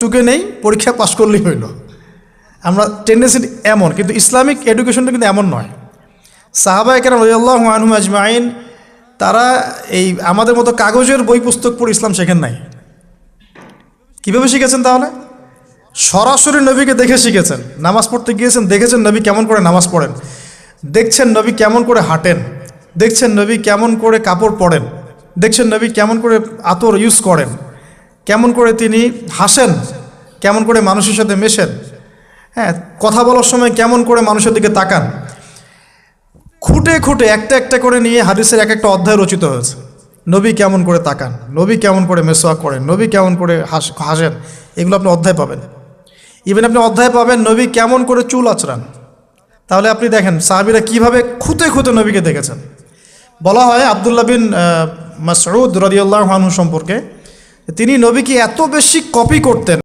টুকে নেই, পরীক্ষা পাশ করলেই হইল। আমরা টেন্ডেন্সি এমন, কিন্তু ইসলামিক এডুকেশনটা কিন্তু এমন নয়। সাহাবায়ে কেরাম রাদিয়াল্লাহু আনহুম আজমাইন তারা এই আমাদের মতো কাগজের বই পুস্তক পড়ে ইসলাম শেখেন নাই। কীভাবে শিখেছেন তাহলে? সরাসরি নবীকে দেখে শিখেছেন। নামাজ পড়তে গিয়েছেন, দেখেছেন নবী কেমন করে নামাজ পড়েন, দেখছেন নবী কেমন করে হাঁটেন, দেখছেন নবী কেমন করে কাপড় পরেন, দেখছেন নবী কেমন করে আতর ইউজ করেন, কেমন করে তিনি হাসেন, কেমন করে মানুষের সাথে মেশেন, হ্যাঁ, কথা বলার সময় কেমন করে মানুষের দিকে তাকান। খুঁটে খুঁটে একটা একটা করে নিয়ে হাদিসের এক একটা অধ্যায় রচিত হয়েছে। নবী কেমন করে তাকান, নবী কেমন করে মেসওয়াক করেন, নবী কেমন করে হাসেন, এগুলো আপনি অধ্যায় পাবেন। ইভেন আপনি অধ্যায় পাবেন নবী কেমন করে চুল আঁচড়ান। তাহলে আপনি দেখেন সাহাবীরা কীভাবে খুঁতে খুঁতে নবীকে দেখেছেন। বলা হয় আব্দুল্লাহ বিন মাসউদ রাদিয়াল্লাহু আনহু সম্পর্কে, তিনি নবীকে এত বেশি কপি করতেন।